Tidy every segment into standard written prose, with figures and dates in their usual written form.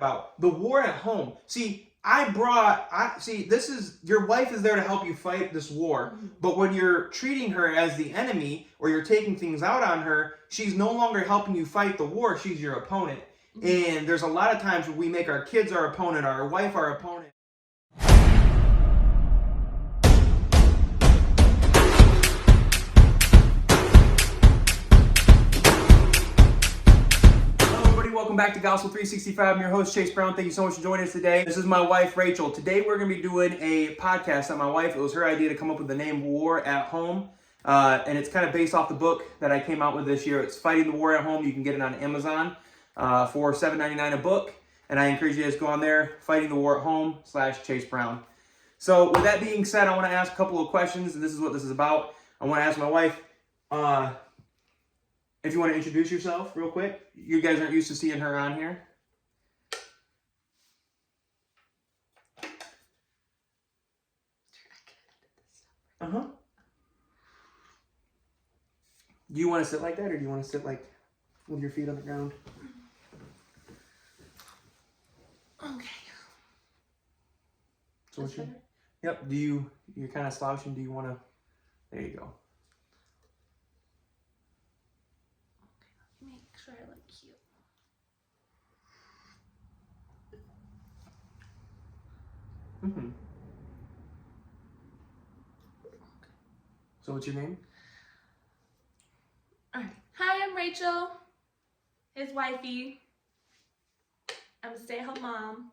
About the war at home. See, this is, your wife is there to help you fight this war, but when you're treating her as the enemy or you're taking things out on her, she's no longer helping you fight the war, she's your opponent. And there's a lot of times where we make our kids our opponent, our wife our opponent. Welcome back to Gospel 365. I'm your host, Chase Brown. Thank you so much for joining us today. This is my wife, Rachel. Today we're going to be doing a podcast on my wife. It was her idea to come up with the name War at Home. And it's kind of based off the book that I came out with this year. It's Fighting the War at Home. You can get it on Amazon for $7.99 a book. And I encourage you guys to go on there, Fighting the War at Home /Chase Brown. So with that being said, I want to ask a couple of questions. And this is what this is about. I want to ask my wife, if you want to introduce yourself real quick. You guys aren't used to seeing her on here. Uh-huh. Do you want to sit like that, or do you want to sit like with your feet on the ground? Okay. So what yep, you're kind of slouching. Do you want to, there you go. Make sure I look cute. Mm-hmm. So what's your name? All right. Hi, I'm Rachel, his wifey. I'm a stay-at-home mom.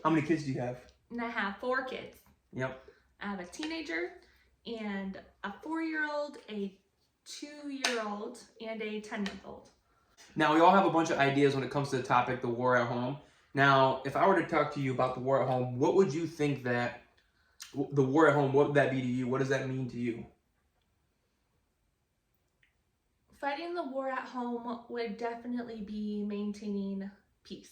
How many kids do you have? And I have 4 kids. Yep. I have a teenager and a 4-year-old, a 2-year-old, and a 10-month-old. Now, we all have a bunch of ideas when it comes to the topic, the war at home. Now, if I were to talk to you about the war at home, what would you think that, the war at home, what would that be to you? What does that mean to you? Fighting the war at home would definitely be maintaining peace.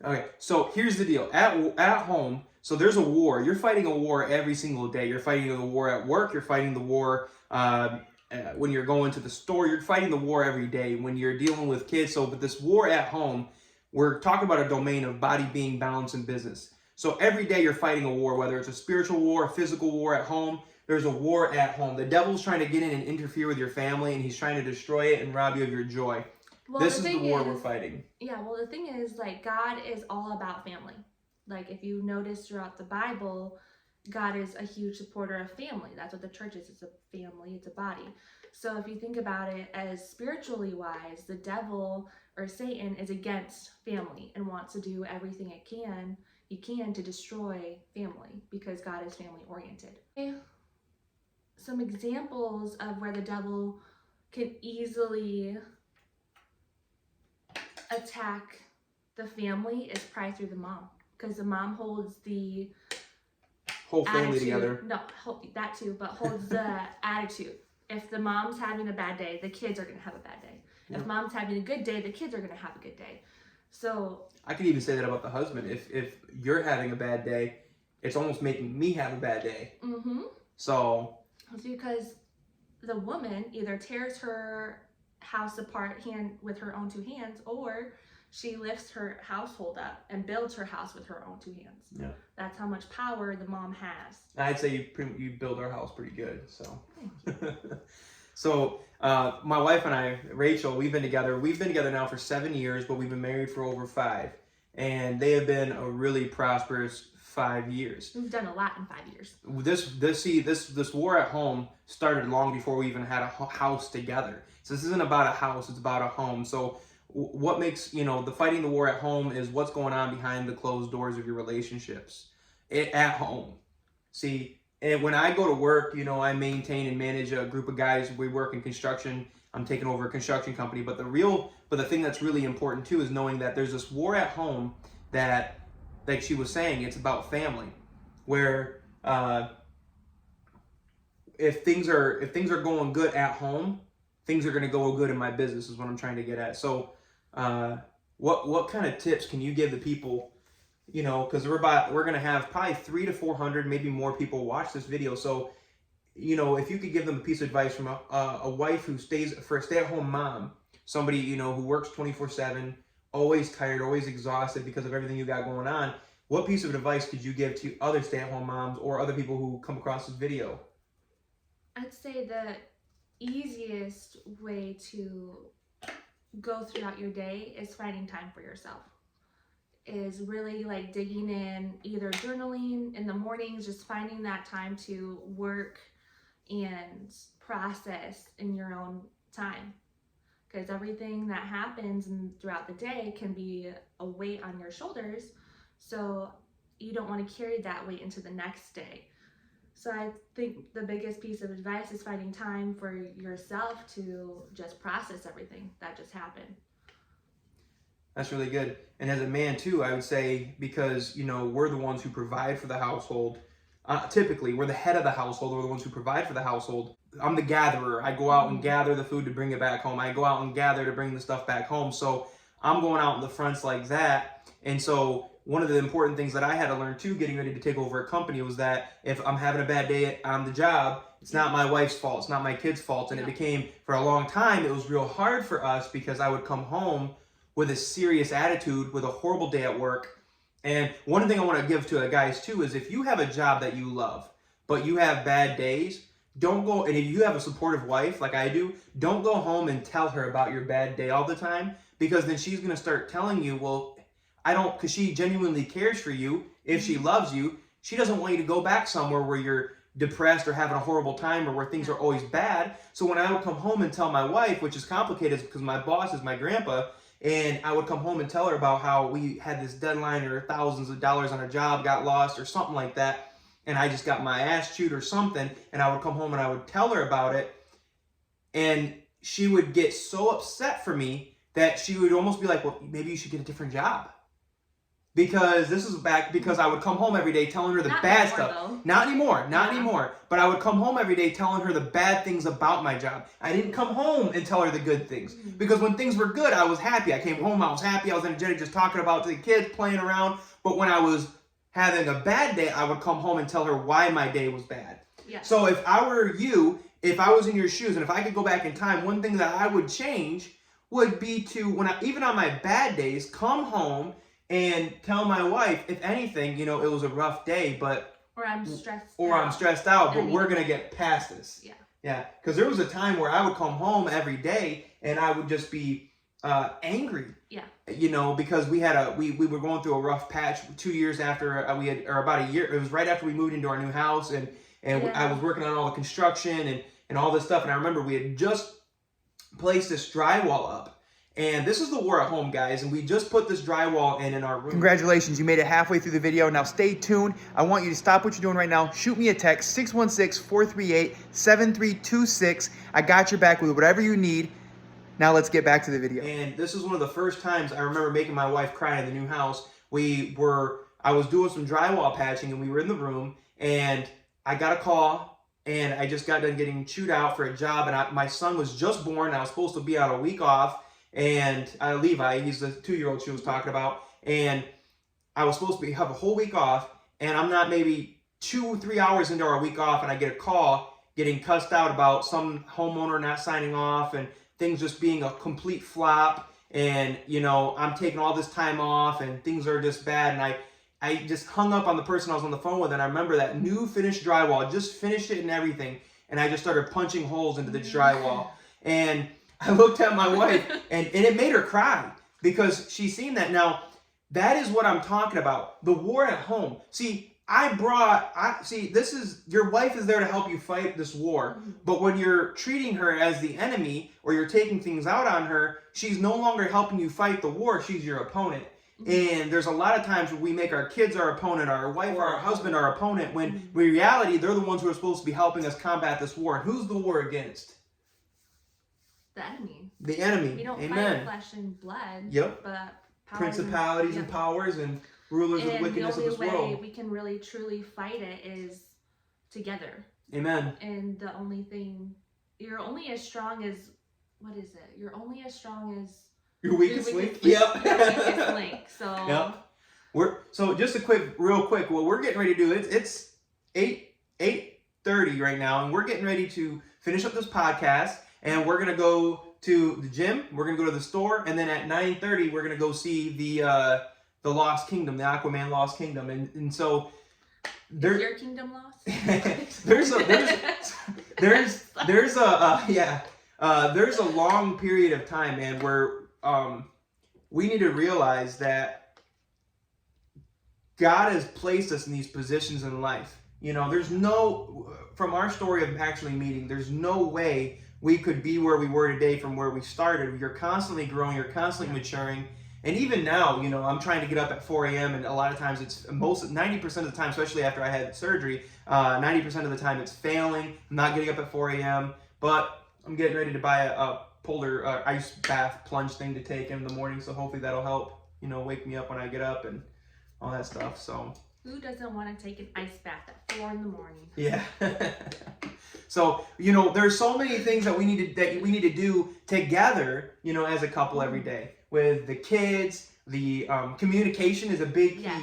Okay, so here's the deal. At home, so there's a war. You're fighting a war every single day. You're fighting the war at work. You're fighting the war when you're going to the store. You're fighting the war every day when you're dealing with kids. So, but this war at home, we're talking about a domain of body, being, balance, and business. So every day you're fighting a war, whether it's a spiritual war, a physical war at home. There's a war at home. The devil's trying to get in and interfere with your family, and he's trying to destroy it and rob you of your joy. Well, this is the war we're fighting. Yeah, well, the thing is, like, God is all about family. Like, if you notice throughout the Bible, God is a huge supporter of family. That's what the church is. It's a family. It's a body. So if you think about it as spiritually wise, the devil or Satan is against family and wants to do everything he can to destroy family, because God is family oriented. Some examples of where the devil can easily attack the family is probably through the mom, because the mom holds the whole family attitude, together. No, that too, but holds the attitude. If the mom's having a bad day, the kids are going to have a bad day. Yeah. If mom's having a good day, the kids are going to have a good day. So I could even say that about the husband. If you're having a bad day, it's almost making me have a bad day. Mm-hmm. So it's because the woman either tears her house apart with her own 2 hands, or she lifts her household up and builds her house with her own 2 hands. Yeah, that's how much power the mom has. I'd say you build our house pretty good. So so my wife and I, Rachel, we've been together now for 7 years, but we've been married for over 5, and they have been a really prosperous 5 years. We've done a lot in 5 years. This war at home started long before we even had a house together. So this isn't about a house, it's about a home. So what makes, the fighting the war at home is what's going on behind the closed doors of your relationships at home. See, and when I go to work, I maintain and manage a group of guys. We work in construction. I'm taking over a construction company. But the thing that's really important too is knowing that there's this war at home that, like she was saying, it's about family, where if things are going good at home, things are going to go good in my business, is what I'm trying to get at. So what kind of tips can you give the people, because we're going to have probably 300 to 400, maybe more people watch this video. So, if you could give them a piece of advice from a wife who stays, for a stay-at-home mom, somebody, who works 24/7, always tired, always exhausted because of everything you got going on, what piece of advice could you give to other stay-at-home moms or other people who come across this video? I'd say the easiest way to go throughout your day is finding time for yourself. Is really like digging in, either journaling in the mornings, just finding that time to work and process in your own time. Because everything that happens throughout the day can be a weight on your shoulders. So you don't want to carry that weight into the next day. So I think the biggest piece of advice is finding time for yourself to just process everything that just happened. That's really good. And as a man too, I would say, because, you know, we're the ones who provide for the household. Typically, we're the head of the household. We're the ones who provide for the household. I'm the gatherer. I go out and gather the food to bring it back home. I go out and gather to bring the stuff back home. So I'm going out in the fronts like that. And so one of the important things that I had to learn too, getting ready to take over a company, was that if I'm having a bad day on the job, it's not my wife's fault. It's not my kids' fault. And it became, for a long time, it was real hard for us because I would come home with a serious attitude, with a horrible day at work. And one thing I want to give to the guys too is, if you have a job that you love, but you have bad days, don't go, and if you have a supportive wife like I do, don't go home and tell her about your bad day all the time, because then she's going to start telling you, well, because she genuinely cares for you. If she loves you, she doesn't want you to go back somewhere where you're depressed or having a horrible time, or where things are always bad. So when I would come home and tell my wife, which is complicated because my boss is my grandpa, and I would come home and tell her about how we had this deadline, or thousands of dollars on a job got lost or something like that, and I just got my ass chewed or something, and I would come home and I would tell her about it, and she would get so upset for me that she would almost be like, well, maybe you should get a different job. Because this is back, because I would come home every day telling her the bad stuff. Though. Not anymore. But I would come home every day telling her the bad things about my job. I didn't come home and tell her the good things. Because when things were good, I was happy. I came home, I was happy, I was energetic, just talking about the kids, playing around. But when I was having a bad day, I would come home and tell her why my day was bad. Yeah. So if I were you, if I was in your shoes, and if I could go back in time, one thing that I would change would be to, even on my bad days, come home and tell my wife, if anything, you know, it was a rough day, but I'm stressed out, but we're gonna get past this. Yeah. Because there was a time where I would come home every day and I would just be angry. Yeah. You know, because we were going through a rough patch 2 years after or about a year. It was right after we moved into our new house, and I was working on all the construction and all this stuff. And I remember we had just placed this drywall up. And this is the war at home, guys, and we just put this drywall in our room. Congratulations, you made it halfway through the video. Now stay tuned. I want you to stop what you're doing right now. Shoot me a text, 616-438-7326. I got your back with whatever you need. Now let's get back to the video. And this is one of the first times I remember making my wife cry in the new house. I was doing some drywall patching, and we were in the room, and I got a call, and I just got done getting chewed out for a job, and my son was just born, and I was supposed to be on a week off. And Levi, he's the 2-year-old she was talking about, and I was supposed to have a whole week off, and I'm not maybe 2-3 hours into our week off, and I get a call getting cussed out about some homeowner not signing off, and things just being a complete flop, and, you know, I'm taking all this time off, and things are just bad, and I just hung up on the person I was on the phone with, and I remember that new finished drywall, just finished it and everything, and I just started punching holes into the drywall, and I looked at my wife, and it made her cry, because she's seen that. Now, that is what I'm talking about. The war at home. See, your wife is there to help you fight this war, but when you're treating her as the enemy, or you're taking things out on her, she's no longer helping you fight the war, she's your opponent. And there's a lot of times where we make our kids our opponent, our wife or our husband our opponent, when in reality, they're the ones who are supposed to be helping us combat this war. And who's the war against? The enemy. The enemy. We don't Amen. fight flesh and blood. Yep. But principalities and powers and rulers of wickedness of this world. And the only way we can really truly fight it is together. Amen. And the only thing, you're only as strong as, what is it? You're only as strong as your weakest link. Yep. Your weakest link. So. Yep. So just real quick. What we're getting ready to do, it's 8:30 right now, and we're getting ready to finish up this podcast. And we're going to go to the gym, we're gonna go to the store, and then at 9:30 we're gonna go see the Lost Kingdom, the Aquaman Lost Kingdom, and so Is your kingdom lost? there's a long period of time, man, where we need to realize that God has placed us in these positions in life. There's from our story of actually meeting, there's no way we could be where we were today from where we started. You're constantly growing, you're constantly maturing. And even now, I'm trying to get up at 4 a.m. and a lot of times it's 90% of the time, especially after I had surgery, 90% of the time it's failing. I'm not getting up at 4 a.m. But I'm getting ready to buy a polar ice bath plunge thing to take in the morning. So hopefully that'll help, wake me up when I get up and all that stuff. So who doesn't want to take an ice bath at 4 a.m? Yeah. So, there's so many things that we need to do together, as a couple every day. With the kids, the communication is a big key. Yes.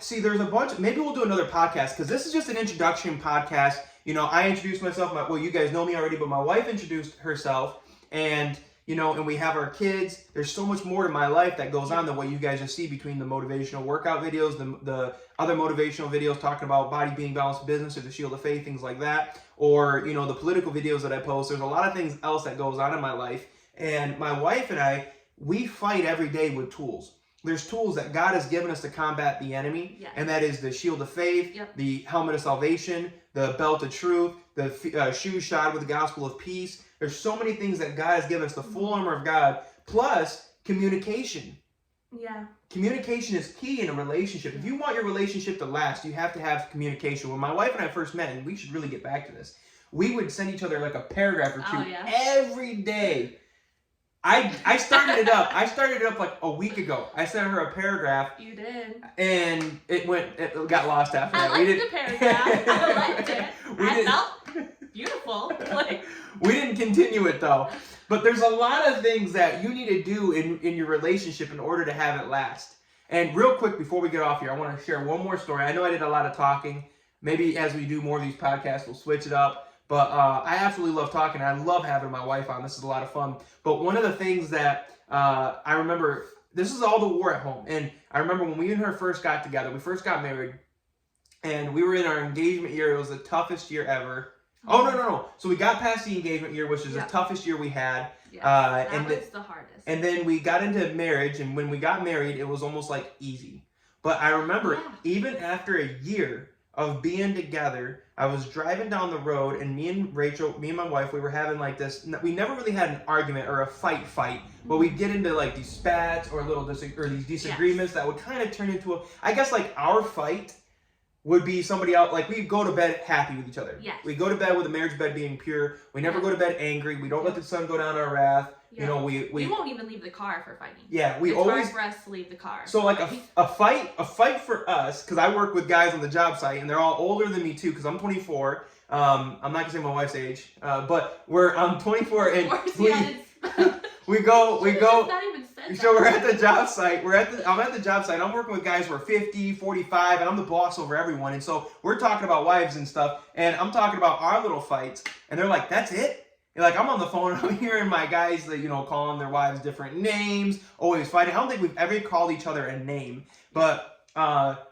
See, there's a bunch. Maybe we'll do another podcast because this is just an introduction podcast. I introduced myself. Well, you guys know me already, but my wife introduced herself, and and we have our kids. There's so much more to my life that goes on than what you guys just see between the motivational workout videos, the other motivational videos talking about body being balanced business or the shield of faith, things like that, or the political videos that I post. There's a lot of things else that goes on in my life, and my wife and I, we fight every day with tools. There's tools that God has given us to combat the enemy, and that is the shield of faith, the helmet of salvation, the belt of truth, the shoes shod with the gospel of peace. There's so many things that God has given us, the full armor of God, plus communication. Yeah. Communication is key in a relationship. If you want your relationship to last, you have to have communication. When my wife and I first met, and we should really get back to this, we would send each other like a paragraph or two every day. I started it up. I started it up like a week ago. I sent her a paragraph. You did. And it got lost after that. I liked the paragraph. I liked it. I felt beautiful. We didn't continue it though. But there's a lot of things that you need to do in your relationship in order to have it last. And real quick before we get off here, I want to share one more story. I know I did a lot of talking. Maybe as we do more of these podcasts, we'll switch it up. But I absolutely love talking. I love having my wife on. This is a lot of fun. But one of the things that I remember, this is all the war at home. And I remember when we and her first got together, we first got married, and we were in our engagement year. It was the toughest year ever. Oh, no. So we got past the engagement year, which is the toughest year we had. Yeah, that was the hardest. And then we got into marriage, and when we got married, it was almost like easy. But I remember even after a year of being together, I was driving down the road, and me and my wife, we were having like this. We never really had an argument or a fight, but we'd get into like these spats or these disagreements that would kind of turn into I guess like our fight would be somebody else. Like we'd go to bed happy with each other. Yes. We go to bed with the marriage bed being pure. We never go to bed angry. We don't let the sun go down our wrath. Yeah. We won't even leave the car for fighting. Yeah, it's hard for us to leave the car. So like a fight for us, because I work with guys on the job site, and they're all older than me too, because I'm 24. I'm not gonna say my wife's age, but I'm 24, and we go. Not even said so we're at the job site. I'm at the job site. I'm working with guys who are 50, 45, and I'm the boss over everyone. And so we're talking about wives and stuff, and I'm talking about our little fights, and they're like, "That's it?" And like I'm on the phone, and I'm hearing my guys that calling their wives different names, always fighting. I don't think we've ever called each other a name, but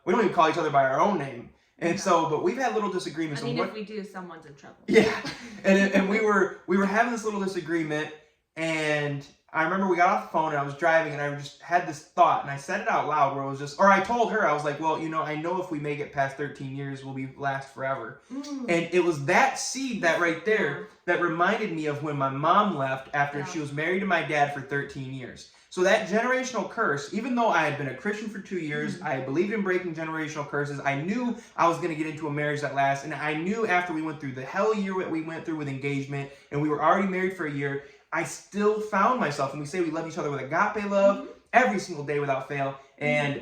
we don't even call each other by our own name. And but we've had little disagreements. I mean, if we do, someone's in trouble. Yeah, and we were having this little disagreement, and I remember we got off the phone, and I was driving, and I just had this thought, and I said it out loud, where it was or I told her, I was like, well, I know if we make it past 13 years, we'll last forever. And it was that seed that right there that reminded me of when my mom left after she was married to my dad for 13 years. So that generational curse, even though I had been a Christian for 2 years, I believed in breaking generational curses. I knew I was going to get into a marriage that lasts, and I knew after we went through the hell year that we went through with engagement, and we were already married for a year, I still found myself, and we say we love each other with agape love every single day without fail. And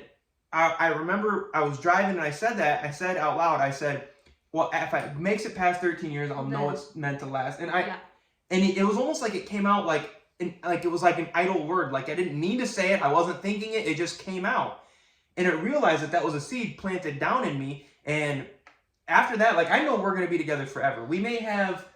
I remember I was driving, and I said out loud, I said, well, if it makes it past 13 years, I'll know it's meant to last. And it was almost like it came out like it was like an idle word. Like I didn't mean to say it. I wasn't thinking it. It just came out. And I realized that was a seed planted down in me. And after that, like I know we're going to be together forever. We may have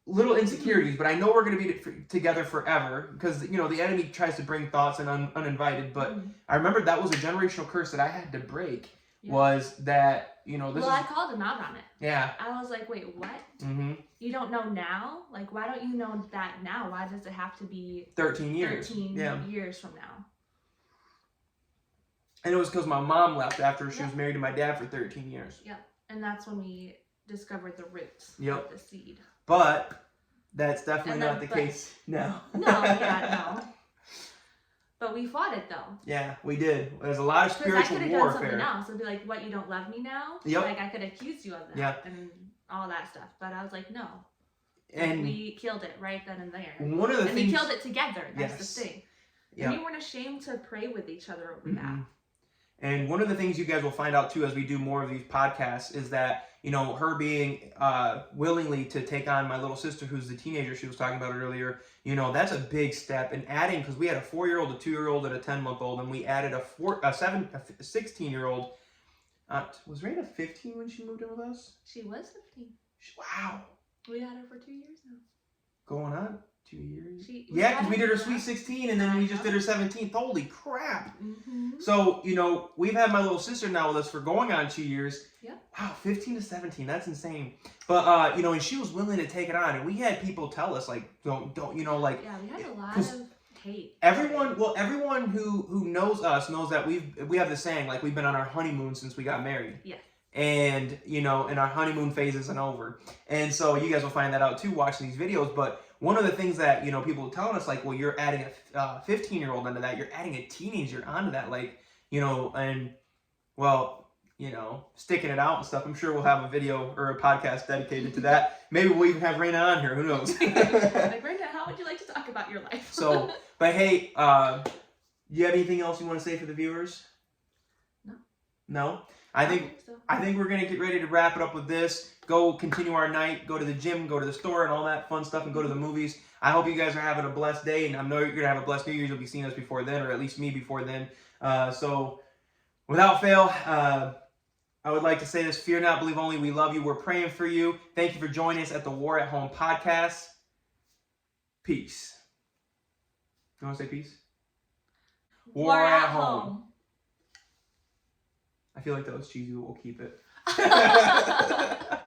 little insecurities, but I know we're going to be together forever because, you know, the enemy tries to bring thoughts and uninvited. But I remember that was a generational curse that I had to break. Yeah. Was that, you know, I called him out on it. Yeah. I was like, wait, what? Mm-hmm. You don't know now? Like, why don't you know that now? Why does it have to be 13 years? 13 years from now. And it was because my mom left after she was married to my dad for 13 years. Yep. And that's when we discovered the roots of the seed. But that's definitely not the case now. No. But we fought it though. Yeah, we did. There's a lot of spiritual warfare. I could have done something else. It'd be like, what, you don't love me now? Yep. Like, I could accuse you of that and all that stuff. But I was like, no. And we killed it right then and there. One of the things, we killed it together. That's the thing. And we weren't ashamed to pray with each other over that. And one of the things you guys will find out too as we do more of these podcasts is that, you know, her being willingly to take on my little sister who's the teenager she was talking about earlier, you know, that's a big step. And adding, because we had a 4-year-old, a 2-year-old, and a 10-month-old, and we added a 16-year-old. Was Raina 15 when she moved in with us? She was 15. Wow. We had her for 2 years now. Going on 2 years? Because we did her Sweet 16 and then we just did her 17th. Holy crap. Mm-hmm. So, you know, we've had my little sister now with us for going on 2 years. Yeah. Wow, 15 to 17. That's insane. But, you know, and she was willing to take it on. And we had people tell us, like, don't, you know, like. Yeah, we had a lot of hate. Everyone who knows us knows that we have the saying, like, we've been on our honeymoon since we got married. Yeah. And, you know, and our honeymoon phase isn't over. And so you guys will find that out too watching these videos. But one of the things that, you know, people are telling us, like, well, you're adding a 15-year-old onto that. You're adding a teenager onto that. Like, you know, and, well, you know, sticking it out and stuff. I'm sure we'll have a video or a podcast dedicated to that. Maybe we'll even have Raina on here. Who knows? Like, Raina, how would you like to talk about your life? So, but hey, do you have anything else you want to say for the viewers? No. No? I think we're gonna get ready to wrap it up with this. Go continue our night. Go to the gym. Go to the store and all that fun stuff, and go to the movies. I hope you guys are having a blessed day, and I know you're gonna have a blessed New Year's. You'll be seeing us before then, or at least me before then. So, without fail, I would like to say this: fear not, believe only. We love you. We're praying for you. Thank you for joining us at the War at Home podcast. Peace. You want to say peace? War at home. I feel like that was cheesy, but we'll keep it.